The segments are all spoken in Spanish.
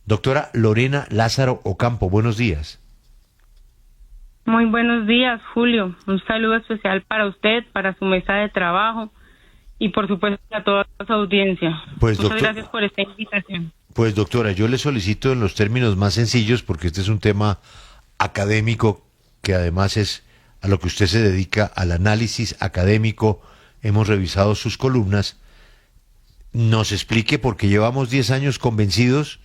Doctora Lorena Lázaro Ocampo, buenos días. Muy buenos días, Julio. Un saludo especial para usted, para su mesa de trabajo y por supuesto a toda su audiencia. Pues, Muchas gracias por esta invitación. Pues doctora, yo le solicito en los términos más sencillos, porque este es un tema académico que además es a lo que usted se dedica, al análisis académico. Hemos revisado sus columnas. Nos explique, porque llevamos 10 años convencidos,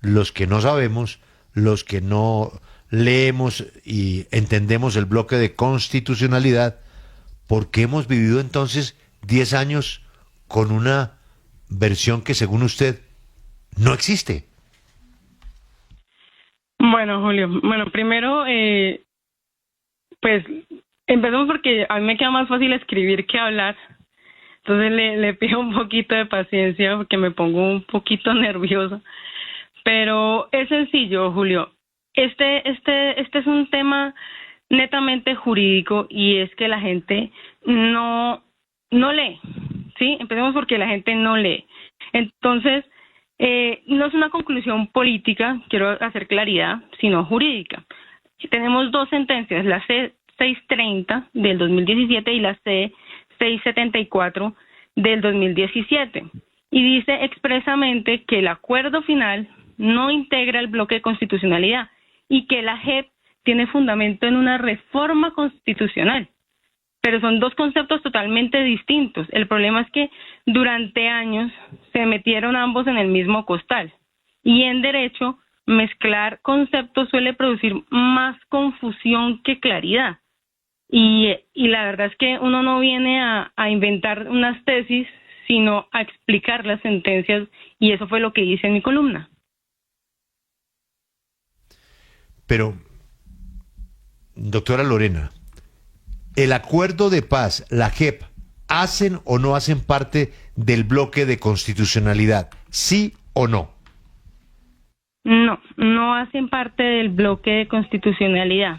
los que no sabemos, los que no leemos y entendemos el bloque de constitucionalidad, porque hemos vivido entonces 10 años con una versión que según usted no existe. Bueno, Julio, primero, pues empecemos porque a mí me queda más fácil escribir que hablar. Entonces le pido un poquito de paciencia porque me pongo un poquito nerviosa. Pero es sencillo, Julio. Este es un tema netamente jurídico y es que la gente no lee, ¿sí? Empecemos porque la gente no lee. Entonces, no es una conclusión política, quiero hacer claridad, sino jurídica. Tenemos dos sentencias, la C-630 del 2017 y la C-674 del 2017. Y dice expresamente que el acuerdo final no integra el bloque de constitucionalidad y que la JEP tiene fundamento en una reforma constitucional. Pero son dos conceptos totalmente distintos. El problema es que durante años se metieron ambos en el mismo costal. Y en derecho, mezclar conceptos suele producir más confusión que claridad. Y la verdad es que uno no viene a inventar unas tesis, sino a explicar las sentencias, y eso fue lo que hice en mi columna. Pero, doctora Lorena, ¿el acuerdo de paz, la JEP, hacen o no hacen parte del bloque de constitucionalidad? ¿Sí o no? No hacen parte del bloque de constitucionalidad.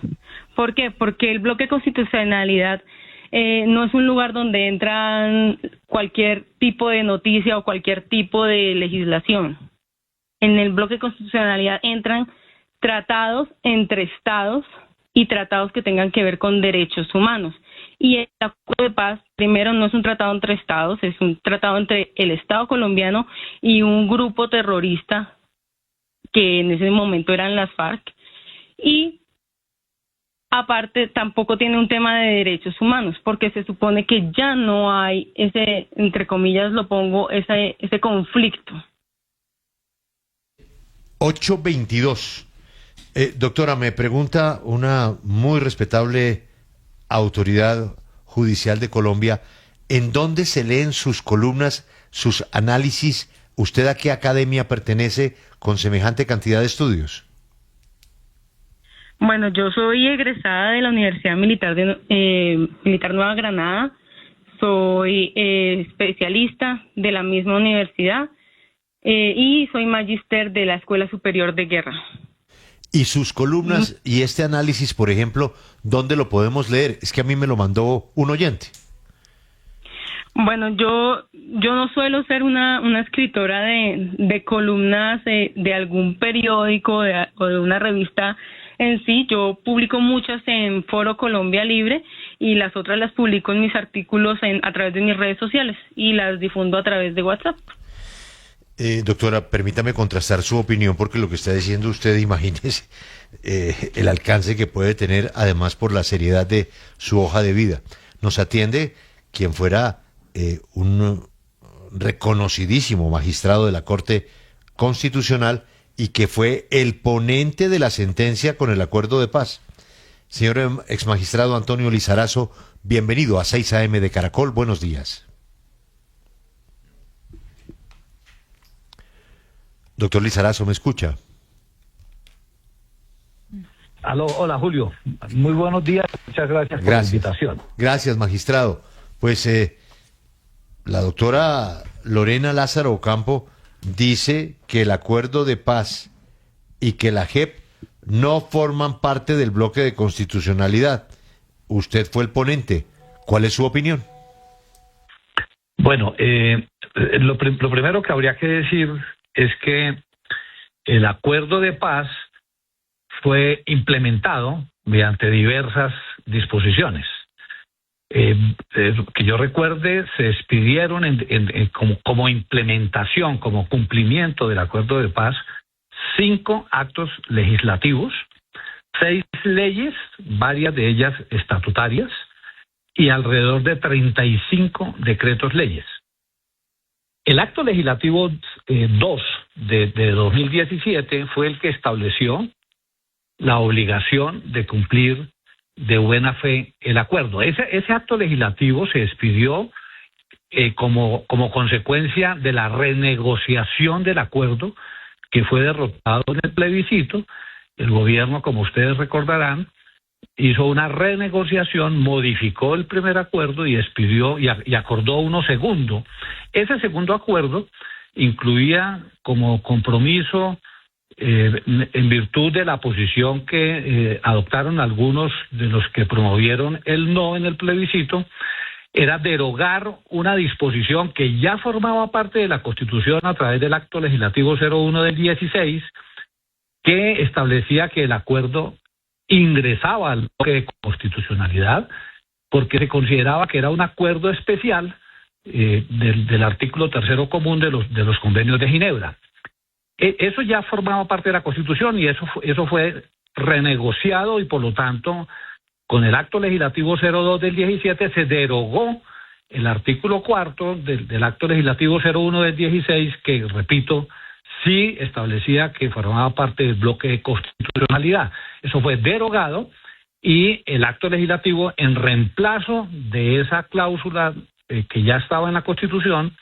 ¿Por qué? Porque el bloque de constitucionalidad no es un lugar donde entran cualquier tipo de noticia o cualquier tipo de legislación. En el bloque de constitucionalidad entran tratados entre estados y tratados que tengan que ver con derechos humanos. Y el acuerdo de paz, primero, no es un tratado entre estados, es un tratado entre el Estado colombiano y un grupo terrorista que en ese momento eran las FARC. Y aparte, tampoco tiene un tema de derechos humanos, porque se supone que ya no hay ese, entre comillas lo pongo, ese conflicto. 8:22. Doctora, me pregunta una muy respetable autoridad judicial de Colombia, ¿en dónde se leen sus columnas, sus análisis? ¿Usted a qué academia pertenece con semejante cantidad de estudios? Bueno, yo soy egresada de la Universidad Militar Militar Nueva Granada, soy especialista de la misma universidad y soy magíster de la Escuela Superior de Guerra. Y sus columnas y este análisis, por ejemplo, ¿dónde lo podemos leer? Es que a mí me lo mandó un oyente. Bueno, yo no suelo ser una escritora de columnas de algún periódico o de una revista en sí. Yo publico muchas en Foro Colombia Libre y las otras las publico en mis artículos a través de mis redes sociales y las difundo a través de WhatsApp. Doctora, permítame contrastar su opinión, porque lo que está diciendo usted, imagínese el alcance que puede tener, además por la seriedad de su hoja de vida. Nos atiende quien fuera un reconocidísimo magistrado de la Corte Constitucional y que fue el ponente de la sentencia con el acuerdo de paz. Señor exmagistrado Antonio Lizarazo, bienvenido a 6 AM de Caracol, buenos días. Doctor Lizarazo, ¿me escucha? Aló, hola Julio, muy buenos días, muchas gracias por la invitación. Gracias, magistrado. Pues la doctora Lorena Lázaro Ocampo dice que el acuerdo de paz y que la JEP no forman parte del bloque de constitucionalidad. Usted fue el ponente. ¿Cuál es su opinión? Bueno, lo primero que habría que decir es que el acuerdo de paz fue implementado mediante diversas disposiciones. Que yo recuerde, se expidieron como implementación, como cumplimiento del acuerdo de paz, 5 actos legislativos, 6 leyes, varias de ellas estatutarias, y alrededor de 35 decretos leyes. El acto legislativo 2 de 2017 fue el que estableció la obligación de cumplir de buena fe el acuerdo. Ese acto legislativo se expidió como consecuencia de la renegociación del acuerdo que fue derrotado en el plebiscito. El gobierno, como ustedes recordarán, hizo una renegociación, modificó el primer acuerdo y expidió y acordó uno segundo. Ese segundo acuerdo incluía como compromiso, en virtud de la posición que adoptaron algunos de los que promovieron el no en el plebiscito, era derogar una disposición que ya formaba parte de la Constitución a través del acto legislativo 01 del 16, que establecía que el acuerdo ingresaba al bloque de constitucionalidad porque se consideraba que era un acuerdo especial del artículo 3º común de los convenios de Ginebra. Eso ya formaba parte de la Constitución y eso fue renegociado, y por lo tanto con el acto legislativo 02 del 17 se derogó el artículo 4 del acto legislativo 01 del 16, que, repito, sí establecía que formaba parte del bloque de constitucionalidad. Eso fue derogado y el acto legislativo, en reemplazo de esa cláusula que ya estaba en la Constitución,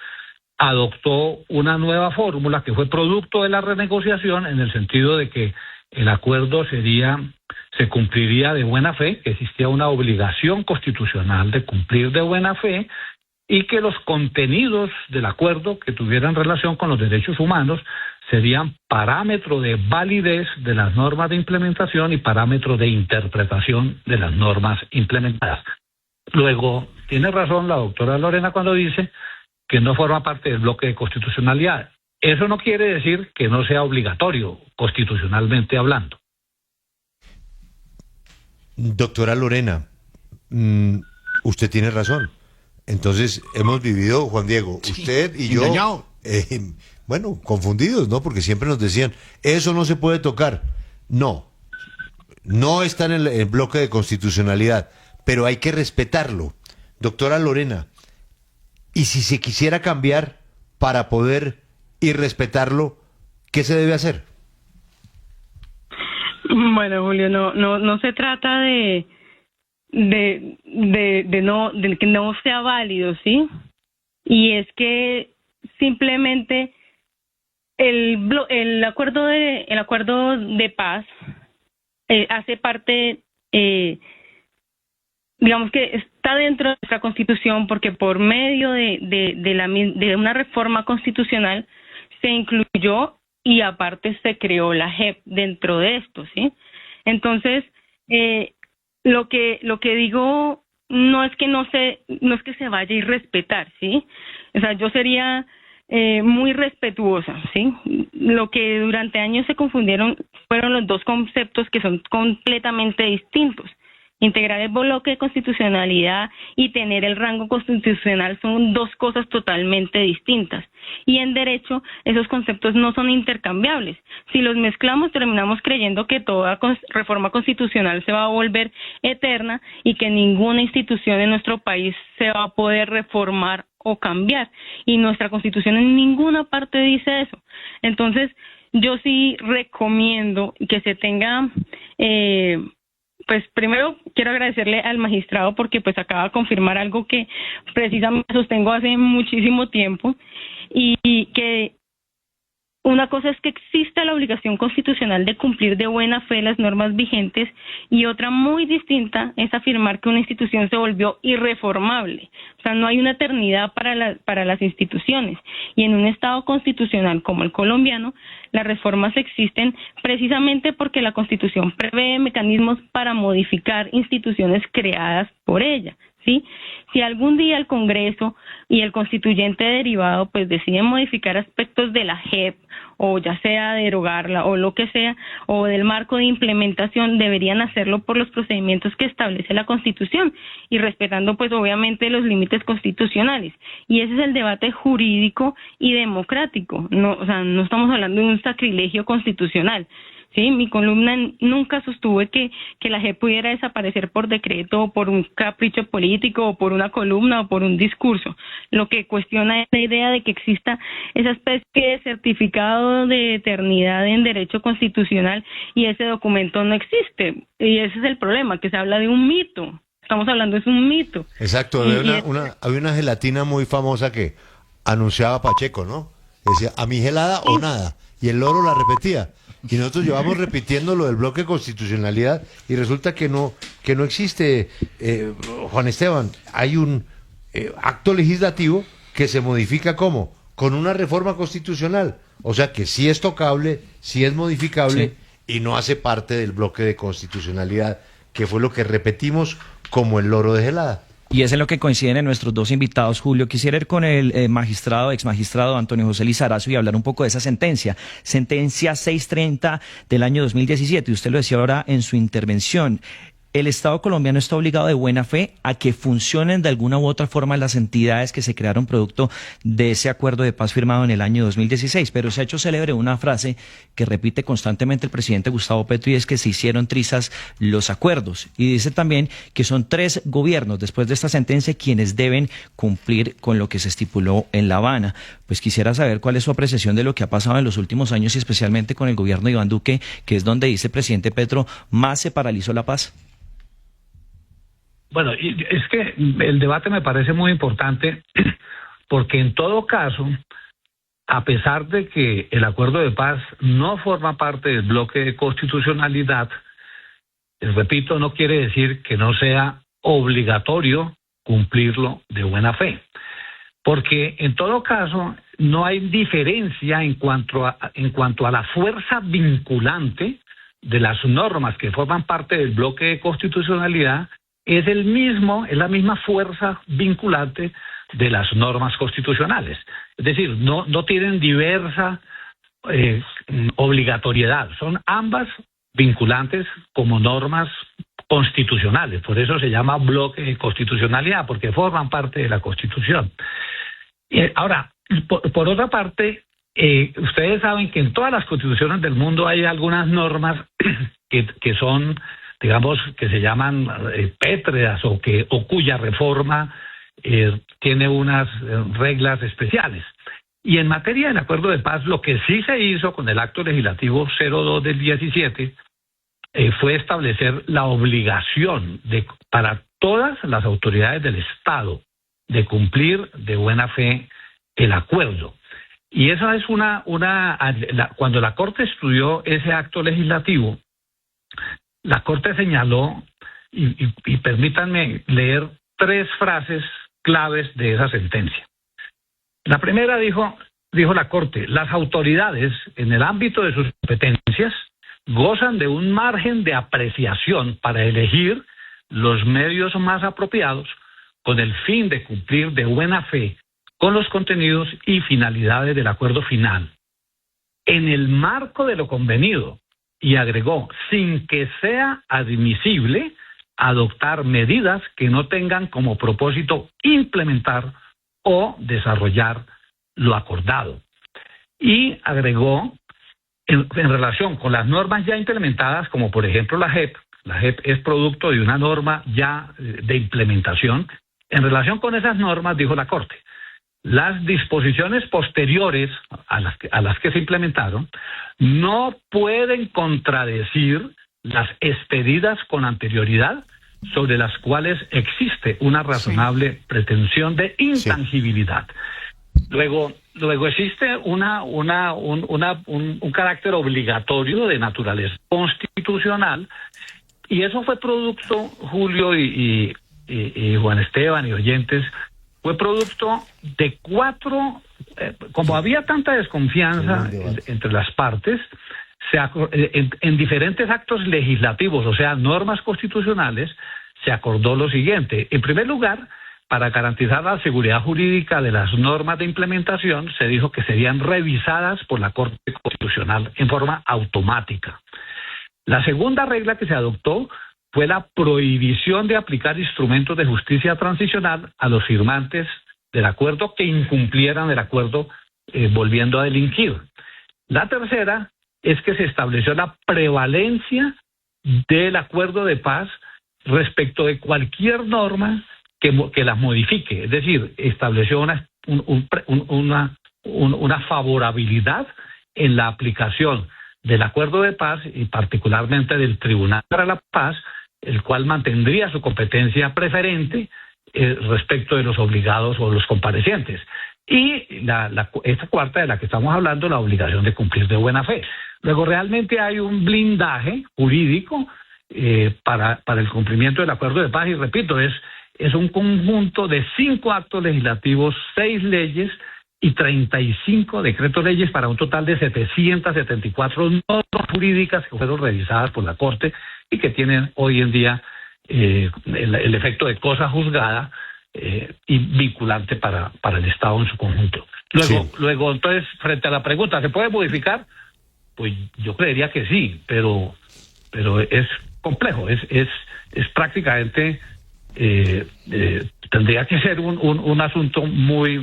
adoptó una nueva fórmula que fue producto de la renegociación, en el sentido de que el acuerdo se cumpliría de buena fe, que existía una obligación constitucional de cumplir de buena fe, y que los contenidos del acuerdo que tuvieran relación con los derechos humanos serían parámetro de validez de las normas de implementación y parámetro de interpretación de las normas implementadas. Luego, tiene razón la doctora Lorena cuando dice que no forma parte del bloque de constitucionalidad. Eso no quiere decir que no sea obligatorio, constitucionalmente hablando. Doctora Lorena, usted tiene razón. Entonces, hemos vivido, Juan Diego, usted y yo, bueno, confundidos, ¿no? Porque siempre nos decían, eso no se puede tocar. No está en el bloque de constitucionalidad, pero hay que respetarlo. Doctora Lorena, ¿y si se quisiera cambiar para poder y respetarlo, qué se debe hacer? Bueno, Julio, no se trata de que no sea válido, ¿sí? Y es que simplemente el acuerdo de paz hace parte, digamos que está dentro de nuestra Constitución, porque por medio de una reforma constitucional se incluyó y aparte se creó la JEP dentro de esto, ¿sí? Entonces, lo que digo no es que se vaya a irrespetar, ¿sí? O sea, yo sería muy respetuosa, ¿sí? Lo que durante años se confundieron fueron los dos conceptos que son completamente distintos. Integrar el bloque de constitucionalidad y tener el rango constitucional son dos cosas totalmente distintas. Y en derecho, esos conceptos no son intercambiables. Si los mezclamos, terminamos creyendo que toda reforma constitucional se va a volver eterna y que ninguna institución en nuestro país se va a poder reformar o cambiar. Y nuestra Constitución en ninguna parte dice eso. Entonces, yo sí recomiendo que se tenga... Pues primero quiero agradecerle al magistrado porque pues acaba de confirmar algo que precisamente sostengo hace muchísimo tiempo, y que una cosa es que exista la obligación constitucional de cumplir de buena fe las normas vigentes, y otra muy distinta es afirmar que una institución se volvió irreformable. O sea, no hay una eternidad para las instituciones, y en un Estado constitucional como el colombiano, las reformas existen precisamente porque la Constitución prevé mecanismos para modificar instituciones creadas por ella, ¿sí? Si algún día el Congreso y el constituyente derivado pues deciden modificar aspectos de la JEP, o ya sea derogarla o lo que sea, o del marco de implementación, deberían hacerlo por los procedimientos que establece la Constitución y respetando pues obviamente los límites constitucionales. Y ese es el debate jurídico y democrático. No, o sea, no estamos hablando de un sacrilegio constitucional. Sí, mi columna nunca sostuve que la JEP pudiera desaparecer por decreto o por un capricho político o por una columna o por un discurso. Lo que cuestiona es la idea de que exista esa especie de certificado de eternidad en derecho constitucional y ese documento no existe. Y ese es el problema, que se habla de un mito. Estamos hablando de un mito. Exacto, había una gelatina muy famosa que anunciaba Pacheco, ¿no? Decía, a mi gelada o nada. Y el loro la repetía. Y nosotros llevamos repitiendo lo del bloque de constitucionalidad y resulta que no existe, Juan Esteban. Hay un acto legislativo que se modifica ¿cómo? Con una reforma constitucional. O sea que sí es tocable, sí es modificable y no hace parte del bloque de constitucionalidad, que fue lo que repetimos como el loro de gelada. Y es en lo que coinciden en nuestros dos invitados, Julio. Quisiera ir con el ex magistrado Antonio José Lizarazo y hablar un poco de esa sentencia 630 del año 2017. Y usted lo decía ahora en su intervención. El Estado colombiano está obligado de buena fe a que funcionen de alguna u otra forma las entidades que se crearon producto de ese acuerdo de paz firmado en el año 2016. Pero se ha hecho célebre una frase que repite constantemente el presidente Gustavo Petro y es que se hicieron trizas los acuerdos. Y dice también que son 3 gobiernos después de esta sentencia quienes deben cumplir con lo que se estipuló en La Habana. Pues quisiera saber cuál es su apreciación de lo que ha pasado en los últimos años y especialmente con el gobierno de Iván Duque, que es donde dice el presidente Petro, más se paralizó la paz. Bueno, es que el debate me parece muy importante porque en todo caso, a pesar de que el acuerdo de paz no forma parte del bloque de constitucionalidad, repito, no quiere decir que no sea obligatorio cumplirlo de buena fe. Porque en todo caso no hay diferencia en cuanto a la fuerza vinculante de las normas que forman parte del bloque de constitucionalidad. Es la misma fuerza vinculante de las normas constitucionales. Es decir, no tienen diversa obligatoriedad, son ambas vinculantes como normas constitucionales. Por eso se llama bloque de constitucionalidad, porque forman parte de la Constitución. Ahora, por otra parte, ustedes saben que en todas las constituciones del mundo hay algunas normas que son, digamos, que se llaman pétreas o cuya reforma tiene unas reglas especiales. Y en materia del acuerdo de paz, lo que sí se hizo con el acto legislativo 02 del 17 fue establecer la obligación para todas las autoridades del Estado de cumplir de buena fe el acuerdo. Y eso es cuando la Corte estudió ese acto legislativo, la Corte señaló, y permítanme leer 3 frases claves de esa sentencia. La primera dijo la Corte, las autoridades en el ámbito de sus competencias gozan de un margen de apreciación para elegir los medios más apropiados con el fin de cumplir de buena fe con los contenidos y finalidades del acuerdo final, en el marco de lo convenido. Y agregó, sin que sea admisible adoptar medidas que no tengan como propósito implementar o desarrollar lo acordado. Y agregó, en relación con las normas ya implementadas, como por ejemplo la JEP es producto de una norma ya de implementación. En relación con esas normas, dijo la Corte, las disposiciones posteriores a las que se implementaron no pueden contradecir las expedidas con anterioridad sobre las cuales existe una razonable pretensión de intangibilidad. Luego existe un carácter obligatorio de naturaleza constitucional, y eso fue producto, Julio y Juan Esteban y oyentes, fue producto de 4 como había tanta desconfianza entre las partes, en diferentes actos legislativos, o sea, normas constitucionales, se acordó lo siguiente. En primer lugar, para garantizar la seguridad jurídica de las normas de implementación, se dijo que serían revisadas por la Corte Constitucional en forma automática. La segunda regla que se adoptó fue la prohibición de aplicar instrumentos de justicia transicional a los firmantes del acuerdo que incumplieran el acuerdo volviendo a delinquir. La tercera es que se estableció la prevalencia del acuerdo de paz respecto de cualquier norma que las modifique, es decir, estableció una favorabilidad en la aplicación del acuerdo de paz y particularmente del Tribunal para la Paz, el cual mantendría su competencia preferente respecto de los obligados o los comparecientes. Y esta cuarta de la que estamos hablando, la obligación de cumplir de buena fe. Luego, realmente hay un blindaje jurídico para el cumplimiento del acuerdo de paz, y repito, es un conjunto de 5 actos legislativos, 6 leyes y 35 decretos leyes para un total de 774 normas jurídicas que fueron revisadas por la Corte y que tienen hoy en día el efecto de cosa juzgada y vinculante para el Estado en su conjunto. Luego, entonces, frente a la pregunta, ¿se puede modificar? Pues yo creería que sí, pero es complejo, es prácticamente tendría que ser un asunto muy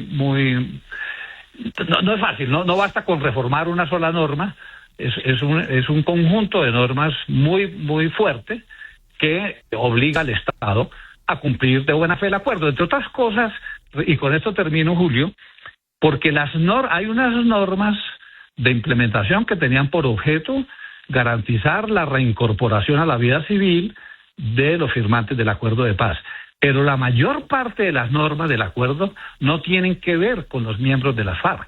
no es fácil, no basta con reformar una sola norma, es un conjunto de normas muy fuerte que obliga al Estado a cumplir de buena fe el acuerdo, entre otras cosas, y con esto termino, Julio, porque hay unas normas de implementación que tenían por objeto garantizar la reincorporación a la vida civil de los firmantes del acuerdo de paz. Pero la mayor parte de las normas del acuerdo no tienen que ver con los miembros de las FARC,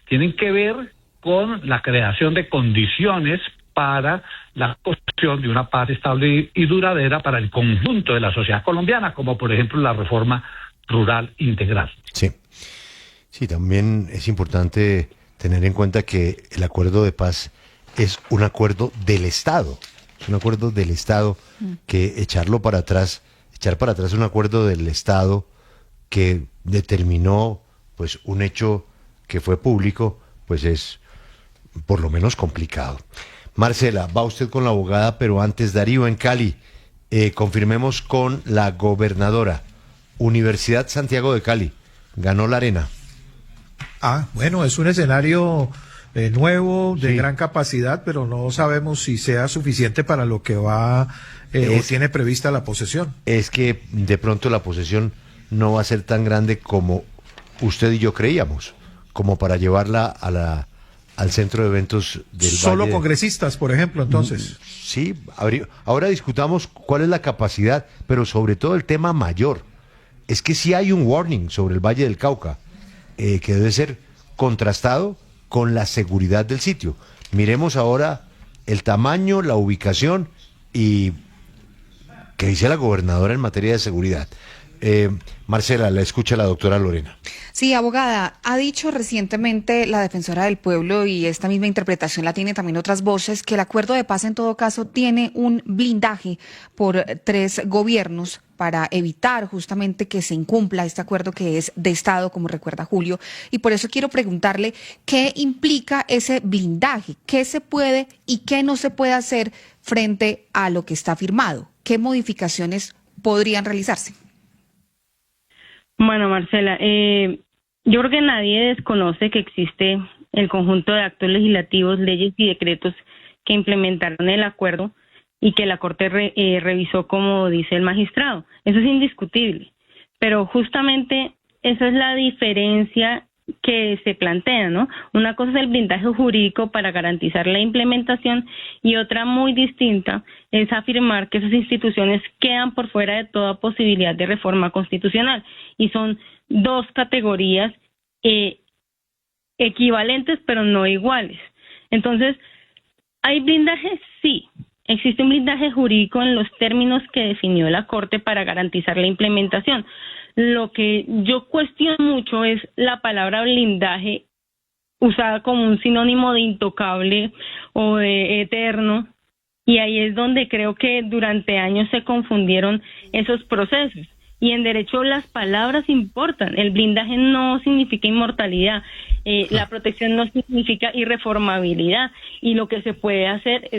tienen que ver con la creación de condiciones para la construcción de una paz estable y duradera para el conjunto de la sociedad colombiana, como por ejemplo la reforma rural integral. Sí, también es importante tener en cuenta que el acuerdo de paz es un acuerdo del Estado, que echar para atrás un acuerdo del Estado que determinó pues un hecho que fue público, pues es por lo menos complicado. Marcela, va usted con la abogada, pero antes, Darío, en Cali, confirmemos con la gobernadora. Universidad Santiago de Cali, ganó la arena. Bueno, es un escenario nuevo, de gran capacidad, pero no sabemos si sea suficiente para lo que va o tiene prevista la posesión. Es que de pronto la posesión no va a ser tan grande como usted y yo creíamos, como para llevarla al centro de eventos del Solo Valle. Congresistas, por ejemplo, entonces. Sí, ahora discutamos cuál es la capacidad, pero sobre todo el tema mayor. Es que sí hay un warning sobre el Valle del Cauca, que debe ser contrastado con la seguridad del sitio. Miremos ahora el tamaño, la ubicación y qué dice la gobernadora en materia de seguridad. Marcela, la escucha la doctora Lorena. Sí, abogada, ha dicho recientemente la defensora del pueblo, y esta misma interpretación la tienen también otras voces, que el acuerdo de paz en todo caso tiene un blindaje por 3 gobiernos para evitar justamente que se incumpla este acuerdo que es de Estado, como recuerda Julio. Y por eso quiero preguntarle qué implica ese blindaje, qué se puede y qué no se puede hacer frente a lo que está firmado, qué modificaciones podrían realizarse. Bueno, Marcela, yo creo que nadie desconoce que existe el conjunto de actos legislativos, leyes y decretos que implementaron el acuerdo y que la Corte revisó, como dice el magistrado. Eso es indiscutible. Pero justamente esa es la diferencia que se plantea, ¿no? Una cosa es el blindaje jurídico para garantizar la implementación y otra muy distinta es afirmar que esas instituciones quedan por fuera de toda posibilidad de reforma constitucional. Y son 2 categorías equivalentes pero no iguales. Entonces, ¿hay blindaje? Sí. Existe un blindaje jurídico en los términos que definió la Corte para garantizar la implementación. Lo que yo cuestiono mucho es la palabra blindaje usada como un sinónimo de intocable o de eterno, y ahí es donde creo que durante años se confundieron esos procesos. Y en derecho las palabras importan. El blindaje no significa inmortalidad, la protección no significa irreformabilidad, y lo que se puede hacer es